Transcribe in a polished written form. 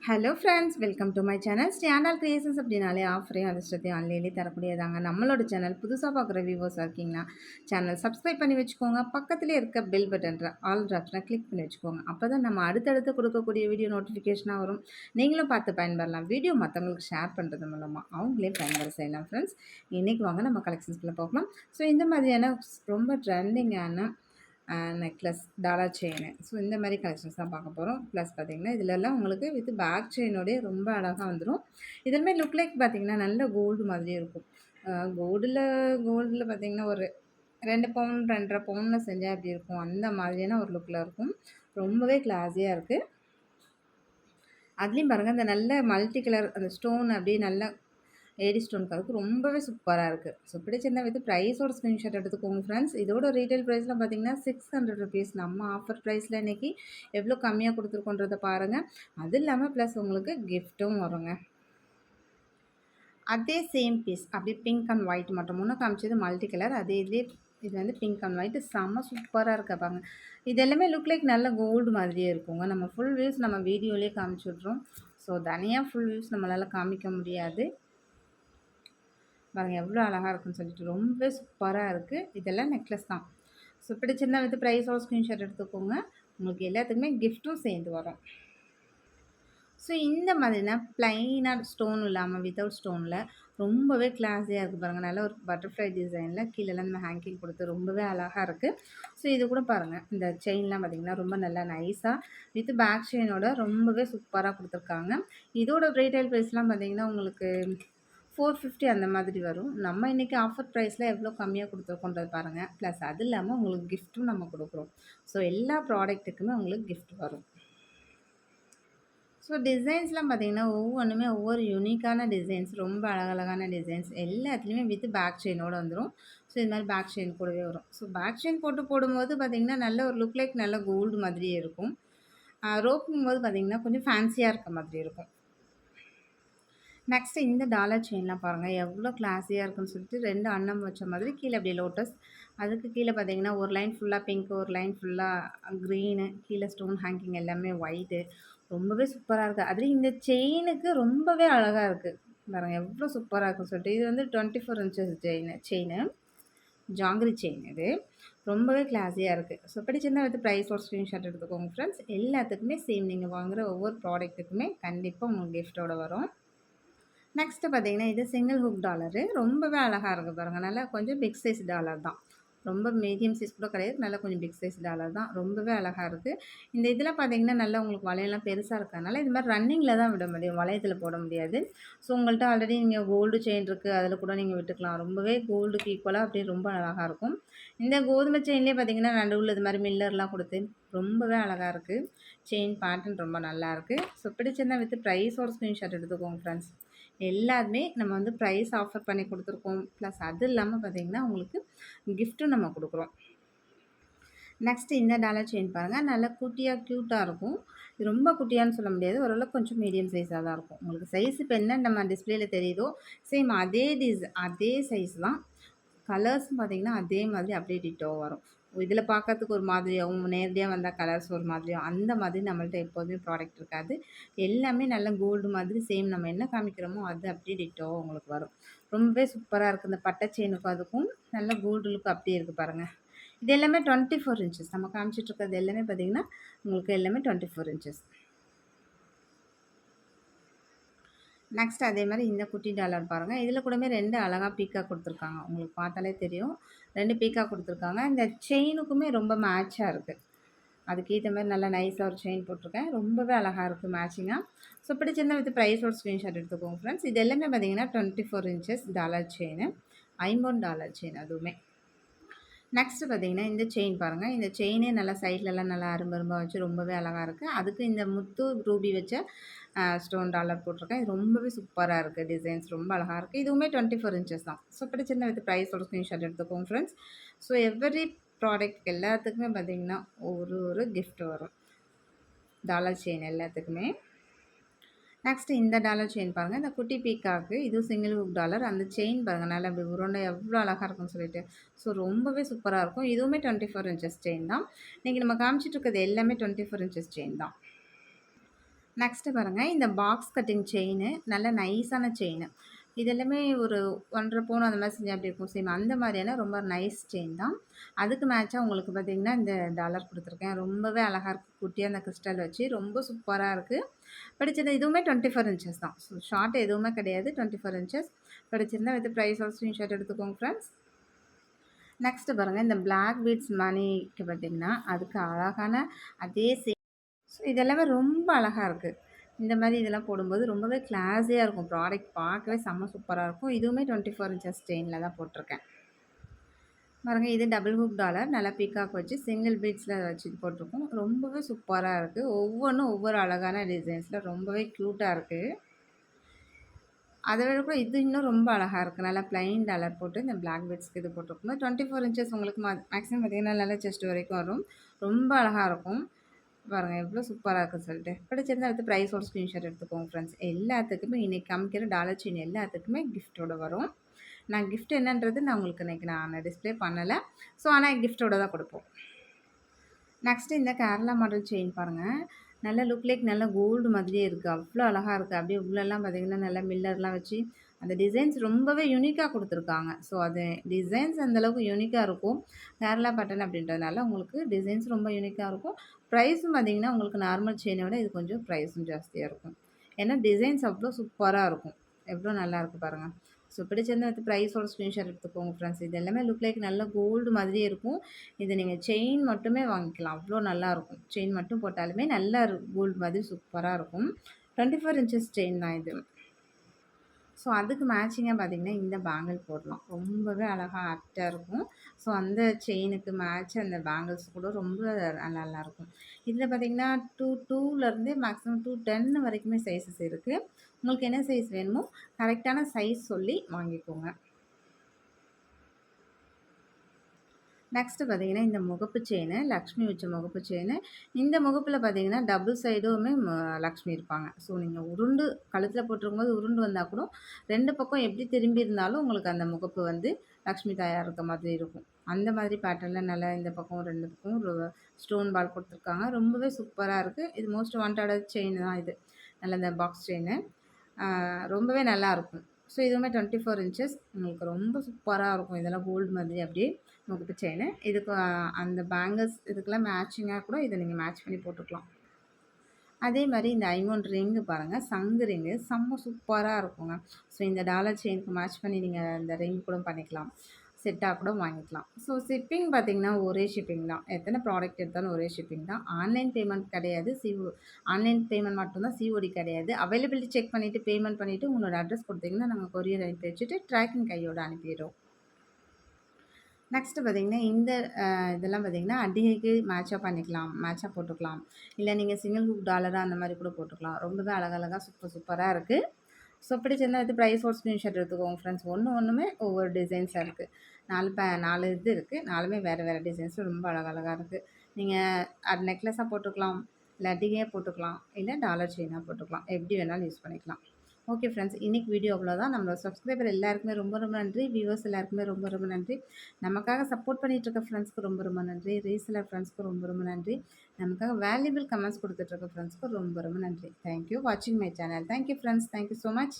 Hello friends, welcome to my channel. Standard creations அப்படின்னாலே ஆஃபரையும் அதிர்ஷ்டத்தையும் ஆன்லைன்லேயே தரக்கூடியதாங்க நம்மளோட சேனல். புதுசாக பார்க்குற வியூவர்ஸாக இருக்கீங்களா, சேனல் சப்ஸ்கிரைப் பண்ணி வச்சுக்கோங்க. பக்கத்துலேயே இருக்க பெல் பட்டன்ற ஆல் ஆப்ஷனை கிளிக் பண்ணி வச்சுக்கோங்க. அப்போ தான் நம்ம அடுத்தடுத்து கொடுக்கக்கூடிய வீடியோ நோட்டிஃபிகேஷனாக வரும். நீங்களும் பார்த்து பயன்பெறலாம். வீடியோ மற்றவங்களுக்கு ஷேர் பண்ணுறது மூலமாக அவங்களே பயன்பெற செய்யலாம். ஃப்ரெண்ட்ஸ், இன்றைக்கி வாங்க நம்ம கலெக்ஷன்ஸ்குள்ளே பார்க்கலாம். ஸோ இந்த மாதிரியான ரொம்ப ட்ரெண்டிங்கான நெக்லஸ், டாலர் செயினு, ஸோ இந்த மாதிரி கலெக்ஷன்ஸ் தான் பார்க்க போகிறோம். ப்ளஸ் பார்த்திங்கன்னா இதிலெல்லாம் உங்களுக்கு வித் பேக் செயினோடய ரொம்ப அழகாக வந்துடும். இதுவுமே லுக் லைக் பார்த்திங்கன்னா நல்ல கோல்டு மாதிரியே இருக்கும். கோல்டில் பார்த்திங்கன்னா ஒரு 2 பவுன் 2.5 பவுனில் செஞ்சால் எப்படி இருக்கும், அந்த மாதிரியான ஒரு லுக்கில் இருக்கும். ரொம்பவே கிளாஸியாக இருக்குது. அதுலேயும் பாருங்கள், இந்த நல்ல மல்டி கலர் அந்த ஸ்டோன் அப்படியே நல்லா ஏடி ஸ்டோன் கலருக்கு ரொம்பவே சூப்பராக இருக்குது. ஸோ பிடிச்சிருந்தா வித் ப்ரைஸோட ஸ்க்ரீன்ஷாட் எடுத்துக்கோங்க ஃப்ரெண்ட்ஸ். இதோட ரீட்டைல் ப்ரைஸ்லாம் பார்த்தீங்கன்னா 600 ருபீஸ். நம்ம ஆஃபர் ப்ரைஸில் இன்றைக்கி எவ்வளோ கம்மியாக கொடுத்துருக்கோன்றதை பாருங்கள். அது இல்லாமல் ப்ளஸ் உங்களுக்கு கிஃப்ட்டும் வருங்க. அதே சேம் பீஸ் அப்படியே பிங்க் அண்ட் ஒயிட் மட்டும். முன்னே காமிச்சது மல்டி கலர், அதே இதுலேயே இது வந்து பிங்க் அண்ட் ஒயிட். செம்ம சூப்பராக இருக்க பாருங்க. இது எல்லாமே லுக் லைக் நல்ல கோல்டு மாதிரியே இருக்குங்க. நம்ம ஃபுல் வியூஸ் நம்ம வீடியோலேயே காமிச்சு விட்றோம். ஸோ தனியாக ஃபுல் வியூஸ் நம்மளால் காமிக்க முடியாது. பாருங்கள் எவ்வளோ அழகாக இருக்குன்னு சொல்லிட்டு ரொம்ப சூப்பராக இருக்குது. இதெல்லாம் நெக்லஸ் தான். ஸோ பிடிச்சிருந்தா வித் ப்ரைஸோட ஸ்க்ரீன்ஷாட் எடுத்துக்கோங்க. உங்களுக்கு எல்லாத்துக்குமே கிஃப்ட்டும் சேர்ந்து வரும். ஸோ இந்த மாதிரினா ப்ளைனாக ஸ்டோன் இல்லாமல் வித்தவுட் ஸ்டோனில் ரொம்பவே கிளாஸியாக இருக்குது பாருங்கள். நல்ல ஒரு பட்டர்ஃப்ளை டிசைனில் கீழெல்லாம் நம்ம ஹேங்கிங் கொடுத்து ரொம்பவே அழகாக இருக்குது. ஸோ இது கூட பாருங்கள், இந்த செயின்லாம் பார்த்திங்கன்னா ரொம்ப நல்லா நைஸாக வித் பேக் செயினோட ரொம்பவே சூப்பராக கொடுத்துருக்காங்க. இதோட ரீட்டைல் ப்ரைஸ்லாம் பார்த்திங்கன்னா உங்களுக்கு 450 அந்த மாதிரி வரும். நம்ம இன்றைக்கி ஆஃபர் ப்ரைஸில் எவ்வளோ கம்மியாக கொடுத்துருக்கோன்றது பாருங்கள். ப்ளஸ் அது இல்லாமல் உங்களுக்கு கிஃப்ட்டும் நம்ம கொடுக்குறோம். ஸோ எல்லா ப்ராடக்ட்டுக்குமே உங்களுக்கு கிஃப்ட் வரும். ஸோ டிசைன்ஸ்லாம் பார்த்திங்கன்னா ஒவ்வொன்றுமே ஒவ்வொரு யூனிக்கான டிசைன்ஸ், ரொம்ப அழகழகான டிசைன்ஸ். எல்லாத்துலேயுமே வித் பேக் செயினோடு வந்துடும். ஸோ இது மாதிரி பேக் செயின் கூடவே வரும். ஸோ பேக் செயின் போடும்போது பார்த்திங்கன்னா நல்ல ஒரு லுக் லைக் நல்ல கோல்டு மாதிரியே இருக்கும். ரோப்பும் போது பார்த்திங்கன்னா கொஞ்சம் ஃபேன்சியாக இருக்க மாதிரி இருக்கும். நெக்ஸ்ட்டு இந்த டாலர் செயின்லாம் பாருங்கள் எவ்வளோ கிளாஸியாக இருக்குன்னு சொல்லிட்டு 2 அன்னம் வச்ச மாதிரி கீழே அப்படியே லோட்டஸ். அதுக்கு கீழே பார்த்தீங்கன்னா ஒரு லைன் ஃபுல்லாக பிங்க், ஒரு லைன் ஃபுல்லாக க்ரீனு, கீழே ஸ்டோன் ஹேங்கிங் எல்லாமே ஒயிட்டு. ரொம்பவே சூப்பராக இருக்குது. அதுலேயும் இந்த செயினுக்கு ரொம்பவே அழகாக இருக்குது பாருங்கள் எவ்வளோ சூப்பராக இருக்குன்னு சொல்லிட்டு. இது வந்து 24 இன்ச்சஸ் செயினு ஜாங்கிரி செயின். இது ரொம்பவே கிளாஸியாக இருக்குது. ஸோ பிடிச்சிருந்தா வந்து ப்ரைஸோட ஸ்க்ரீன்ஷாட் எடுத்துக்கோங்க ஃப்ரெண்ட்ஸ். எல்லாத்துக்குமே சேம், நீங்கள் வாங்குகிற ஒவ்வொரு ப்ராடக்ட்டுக்குமே கண்டிப்பாக உங்களுக்கு கிஃப்ட்டோட வரும். நெக்ஸ்ட்டு பார்த்தீங்கன்னா இது சிங்கிள் ஹுக் டாலரு. ரொம்பவே அழகாக இருக்குது பாருங்கள். நல்லா கொஞ்சம் பிக் சைஸ் டாலர் தான். ரொம்ப மீடியம் சைஸ் கூட கிடையாது. நல்லா கொஞ்சம் பிக் சைஸ் டாலர் தான். ரொம்பவே அழகாக இருக்குது. இந்த இதில் பார்த்தீங்கன்னா நல்லா உங்களுக்கு வளையெல்லாம் பெருசாக இருக்கிறதுனால இது மாதிரி ரன்னிங்கில் தான் விட முடியும், வளையத்தில் போட முடியாது. ஸோ உங்கள்கிட்ட ஆல்ரெடி நீங்கள் கோல்டு செயின் இருக்குது, அதில் கூட நீங்கள் விட்டுக்கலாம். ரொம்பவே கோல்டுக்கு ஈக்குவலாக அப்படியே ரொம்ப அழகாக இருக்கும். இந்த கோதுமை செயின்லேயே பார்த்தீங்கன்னா நடுவில் இது மாதிரி மில்லர்லாம் கொடுத்து ரொம்பவே அழகாக இருக்குது. செயின் பேட்டர்ன் ரொம்ப நல்லாயிருக்கு. ஸோ பிடிச்சிருந்தா வித் ப்ரைஸோட ஸ்க்ரீன்ஷாட் எடுத்துக்கோங்க ஃப்ரெண்ட்ஸ். எல்லாமே நம்ம வந்து ப்ரைஸ் ஆஃபர் பண்ணி கொடுத்துருக்கோம். ப்ளஸ் அது இல்லாமல் பார்த்திங்கன்னா உங்களுக்கு கிஃப்ட்டும் நம்ம கொடுக்குறோம். நெக்ஸ்ட்டு இந்த டாலர் செயின் பாருங்கள், நல்லா குட்டியாக க்யூட்டாக இருக்கும். இது ரொம்ப குட்டியான்னு சொல்ல முடியாது, ஓரளவுக்கு கொஞ்சம் மீடியம் சைஸாக தான் இருக்கும். உங்களுக்கு சைஸ் இப்போ என்ன நம்ம டிஸ்பிளேல தெரியுதோ சேம் அதே சைஸ் தான். கலர்ஸும் பார்த்திங்கன்னா அதே மாதிரி அப்படியே டிட்டோ வரும். இதில் பார்க்கறதுக்கு ஒரு மாதிரியாகவும், நேரடியாக வந்தால் கலர்ஸ் ஒரு மாதிரியும், அந்த மாதிரி நம்மள்ட்ட எப்போதுமே ப்ராடக்ட் இருக்காது. எல்லாமே நல்ல கோல்டு மாதிரி சேம் நம்ம என்ன காமிக்கிறோமோ அது அப்படியே டிட்டோவாக உங்களுக்கு வரும். ரொம்பவே சூப்பராக இருக்குது. இந்த பட்டை செயினுக்கும் அதுக்கும் நல்ல கோல்டு லுக் அப்படியே இருக்குது பாருங்கள். இது எல்லாமே 24 இன்ச்சஸ். நம்ம காமிச்சிட்ருக்கிறது எல்லாமே பார்த்திங்கன்னா உங்களுக்கு எல்லாமே 24 இன்ச்சஸ். நெக்ஸ்ட் அதே மாதிரி இந்த குட்டி டாலர் பாருங்கள். இதில் கூடமே 2 அழகாக பீக்காக் கொடுத்துருக்காங்க. உங்களுக்கு பார்த்தாலே தெரியும். 2 பீக்காக் கொடுத்துருக்காங்க. இந்த செயினுக்குமே ரொம்ப மேட்சாக இருக்குது. அதுக்கேற்ற மாதிரி நல்லா நைஸாக ஒரு செயின் போட்டிருக்கேன். ரொம்பவே அழகாக இருக்குது மேட்சிங்காக. ஸோ பிடிச்சிருந்தா வித் ப்ரைஸோட ஸ்க்ரீன்ஷாட் எடுத்துக்கோங்க ஃப்ரெண்ட்ஸ். இது எல்லாமே பார்த்திங்கன்னா 24 இன்ச்சஸ் டாலர் செயின், $50 செயின் அதுவுமே. நெக்ஸ்ட்டு பார்த்திங்கன்னா இந்த செயின் பாருங்கள். இந்த செயினே நல்லா சைட்லலாம் நல்லா அரும்பரும்பாக வச்சு ரொம்பவே அழகாக இருக்குது. அதுக்கு இந்த முத்து ரூபி வச்ச ஸ்டோன் டாலர் போட்டிருக்கேன். இது ரொம்பவே சூப்பராக இருக்குது. டிசைன்ஸ் ரொம்ப அழகாக இருக்குது. இதுவுமே 24 இன்ச்சஸ் தான். ஸோ பிடிச்சிருந்தா வித் ப்ரைஸோட ஸ்க்ரீன்ஷாட் எடுத்துக்கோங்க ஃப்ரெண்ட்ஸ். ஸோ எவ்ரி ப்ராடக்ட் எல்லாத்துக்குமே பார்த்திங்கன்னா ஒரு கிஃப்ட் வரும். டாலர் செயின் எல்லாத்துக்குமே. நெக்ஸ்ட்டு இந்த டாலர் செயின் பாருங்கள். இந்த குட்டி பீக்காக்கு இது சிங்கிள் ஹுக் டாலர். அந்த செயின் பாருங்கள் நல்லா அப்படி உருண்டை எவ்வளோ அழகாக இருக்குன்னு சொல்லிட்டு. ஸோ ரொம்பவே சூப்பராக இருக்கும். இதுவுமே 24 இன்ச்சஸ் செயின் தான். இன்றைக்கி நம்ம காமிச்சிட்டு இருக்கிறது எல்லாமே 24 இன்ச்சஸ் செயின் தான். நெக்ஸ்ட்டு பாருங்க, இந்த பாக்ஸ் கட்டிங் செயினு நல்ல நைஸான செயினு. இது எல்லாமே ஒரு 1 1/2 பவுன் அந்த மாரி செஞ்சா எப்படி இருக்கும்? சேம் அந்த மாரியான ரொம்ப நைஸ் செயின் தான். அதுக்கு மேட்சா உங்களுக்கு பார்த்தீங்கன்னா, இந்த டாலர் குடுத்துருக்கேன். ரொம்பவே அழகா இருக்கு. குட்டியா அந்த கிறிஸ்டல் வச்சு ரொம்ப சூப்பரா இருக்கு. பிடிச்சது இதுவுமே 24 இன்ச்சஸ் தான். ஸோ ஷார்ட் எதுவுமே கிடையாது. 24 இன்ச்சஸ். பிடிச்சிருந்தா வித் பிரைஸோட ஸ்க்ரீன்ஷாட் எடுத்துக்கோங்க ஃப்ரெண்ட்ஸ். நெக்ஸ்ட்டு பாருங்க, இந்த பிளாக் பீட்ஸ் மணிக்கு பார்த்தீங்கன்னா, அதுக்கு அழகான அதே ஸோ இது எல்லாமே ரொம்ப அழகா இருக்கு. இந்த மாரி இதெல்லாம் போடும்போது ரொம்பவே கிளாஸியா இருக்கும். ப்ராடக்ட் பார்க்கவே செம்ம சூப்பரா இருக்கும். இதுவுமே 24 இன்ச்சஸ் செயின்ல தான் போட்டிருக்கேன். பாருங்க இது டபுள் ஹூக் டாலர் நல்லா பீகாக் வச்சு சிங்கிள் பீட்ஸில் வச்சு போட்டிருக்கோம். ரொம்பவே சூப்பரா இருக்கு. ஒவ்வொன்னும் ஒவ்வொரு அழகான டிசைன்ஸ்ல ரொம்பவே க்யூட்டா இருக்கு. அதை விட கூட இது இன்னும் ரொம்ப அழகா இருக்கு. நல்லா பிளைன் டாலர் போட்டு இந்த பிளாக் பீட்ஸ்க்கு இது போட்டிருக்கும்போது 24 இன்ச்சஸ் உங்களுக்கு மேக்ஸிமம் பார்த்தீங்கன்னா நல்லா செஸ்ட் வரைக்கும் வரும். ரொம்ப அழகா இருக்கும். பாருங்க எவ்வளோ சூப்பரா இருக்குன்னு சொல்லிட்டு. பிடிச்சிருந்தா அடுத்து ப்ரைஸோட ஸ்க்ரீன்ஷாட் எடுத்துக்கோங்க ஃப்ரெண்ட்ஸ். எல்லாத்துக்குமே இன்னைக்கு காமிக்கிற டாலர் செயின் எல்லாத்துக்குமே கிஃப்ட்டோட வரும். நான் கிஃப்ட் என்னன்றது நான் உங்களுக்கு இன்னைக்கு நான் டிஸ்ப்ளே பண்ணல. ஸோ ஆனால் கிஃப்ட்டோட தான் குடுப்போம். நெக்ஸ்ட்டு இந்த கேரளா மாடல் செயின் பாருங்க. நல்ல லுக் லைக் நல்ல கோல்டு மாதிரியே இருக்கு. அவ்ளோ அழகா இருக்கு. அப்படியே உள்ளலாம் பார்த்தீங்கன்னா, நல்லா மில்லர்லாம் வச்சு அந்த டிசைன்ஸ் ரொம்பவே யூனிக்கா குடுத்துருக்காங்க. ஸோ அது டிசைன்ஸ் அந்த அளவுக்கு யூனிக்கா இருக்கும். கேரளா பேட்டர்ன் அப்படின்றதுனால உங்களுக்கு டிசைன்ஸ் ரொம்ப யூனிக்கா இருக்கும். ப்ரைஸும் பார்த்தீங்கன்னா, உங்களுக்கு நார்மல் செயின விட இது கொஞ்சம் ப்ரைஸும் ஜாஸ்தியா இருக்கும். ஏன்னா டிசைன்ஸ் அவ்ளோ சூப்பரா இருக்கும். எவ்ளோ நல்லாயிருக்கு பாருங்க. ஸோ பிடிச்சிருந்தா வித் ப்ரைஸோட ஸ்க்ரீன்ஷாட் எடுத்துக்கோங்க ஃப்ரெண்ட்ஸ். இது எல்லாமே லுக் லைக் நல்ல கோல்டு மாதிரியே இருக்கும். இது நீங்க செயின் மட்டுமே வாங்கிக்கலாம். அவ்ளோ நல்லாயிருக்கும். செயின் மட்டும் போட்டாலுமே நல்லா கோல்டு மாதிரி சூப்பரா இருக்கும். 24 இன்ச்சஸ் செயின் தான் இது. ஸோ அதுக்கு மேட்சிங்கா பார்த்தீங்கன்னா, இந்த பேங்கிள் போடலாம். ரொம்பவே அழகா ஆப்ட்டா இருக்கும். ஸோ அந்த செயினுக்கு மேட்ச் அந்த பேங்கிள்ஸ் கூட ரொம்ப நல்லாயிருக்கும். இதில பார்த்தீங்கன்னா, 2 மேக்ஸிமம் 210 வரைக்குமே சைஸஸ் இருக்கு. உங்களுக்கு என்ன சைஸ் வேணுமோ கரெக்ட்டான சைஸ் சொல்லி வாங்கிக்கோங்க. நெக்ஸ்ட்டு பார்த்தீங்கன்னா, இந்த முகப்பு செயினு, லக்ஷ்மி வச்ச முகப்பு செயினு. இந்த முகப்புல பார்த்தீங்கன்னா, டபுள் சைடுமே லக்ஷ்மி இருப்பாங்க. ஸோ நீங்க உருண்டு கழுத்தில போட்டிருக்கும்போது உருண்டு வந்தா கூட 2 பக்கம் எப்படி திரும்பி இருந்தாலும் உங்களுக்கு அந்த முகப்பு வந்து லக்ஷ்மி தாயார் இருக்க மாதிரி இருக்கும். அந்த மாதிரி பேட்டர்ன்ல நல்லா இந்த பக்கம் 2 பக்கம் ஒரு ஸ்டோன் பால் குடுத்துருக்காங்க. ரொம்பவே சூப்பரா இருக்கு. இது மோஸ்ட் வாண்டட் செயின் தான் இது. நல்ல இந்த பாக்ஸ் செயினு. ரொம்பவே நல்லாயிருக்கும். ஸோ இதுவுமே 24 இன்ச்சஸ் உங்களுக்கு ரொம்ப சூப்பரா இருக்கும். இதெல்லாம் கோல்டு மாதிரி அப்படியே முகப்பு செயினு. இதுக்கு அந்த பேங்கிள்ஸ் இதுக்கெல்லாம் மேட்சிங்கா கூட இத நீங்க மேட்ச் பண்ணி போட்டுக்கலாம். அதே மாரி இந்த ஐமண்ட் ரிங்கு பாருங்க. சங்கு ரிங்கு செம்ம சூப்பரா இருக்குங்க. ஸோ இந்த டாலர் செயினுக்கு மேட்ச் பண்ணி நீங்க இந்த ரிங் கூட பண்ணிக்கலாம். செட்டா கூட வாங்கிக்கலாம். ஸோ ஷிப்பிங் பார்த்தீங்கன்னா, ஒரே ஷிப்பிங் தான். எத்தன ப்ராடக்ட் எடுத்தாலும் ஒரே ஷிப்பிங் தான். ஆன்லைன் பேமெண்ட் கிடையாது. ஆன்லைன் பேமெண்ட் மட்டும் தான். சிஓடி கிடையாது. அவைலபிலிட்டி செக் பண்ணிட்டு, பேமெண்ட் பண்ணிட்டு உங்களோட அட்ரஸ் குடுத்தீங்கன்னா, நாங்க கொரியர் அனுப்பி வச்சுட்டு ட்ராக்கிங் கையோட அனுப்பிடுறோம். நெக்ஸ்ட்டு பார்த்தீங்கன்னா, இந்த இதெல்லாம் பார்த்தீங்கன்னா, அடிகைக்கு மேட்சா பண்ணிக்கலாம். மேட்சா போட்டுக்கலாம். இல்ல நீங்க சிங்கிள் ஹூக் டாலரா அந்த மாரி கூட போட்டுக்கலாம். ரொம்பவே அழகழகா சூப்பரா இருக்கு. ஸோ பிடிச்சிருந்தா இது ப்ரைஸோட ஸ்க்ரீன்ஷாட் எடுத்துக்கோங்க ஃப்ரெண்ட்ஸ். ஒண்ணுமே ஒவ்வொரு டிசைன்ஸா இருக்கு. 4 இது இருக்கு. 4மே வேற டிசைன்ஸ்ல ரொம்ப அழகழகா இருக்கு. நீங்க அது நெக்லஸா போட்டுக்கலாம். இல்ல அட்டிகையா போட்டுக்கலாம். இல்ல டாலர் செயினா போட்டுக்கலாம். எப்படி வேணாலும் யூஸ் பண்ணிக்கலாம். Okay friends. இன்னைக்கு வீடியோ அவ்வளோதான். நம்மளோட சப்ஸ்கிரைபர் எல்லாருக்குமே ரொம்ப நன்றி. வியூவர்ஸ் எல்லாருக்குமே ரொம்ப நன்றி. நமக்காக சப்போர்ட் பண்ணிட்டு இருக்க ஃப்ரெண்ட்ஸ்க்கு ரொம்ப நன்றி. ரீசெலர் ஃப்ரெண்ட்ஸ்க்கு ரொம்ப நன்றி. நமக்காக வேல்யூபிள் கமெண்ட்ஸ் குடுத்துட்டு இருக்க ஃப்ரெண்ட்ஸ்க்கு ரொம்ப நன்றி. தேங்க் யூ வாட்சிங் my channel. Thank you friends. Thank you so much.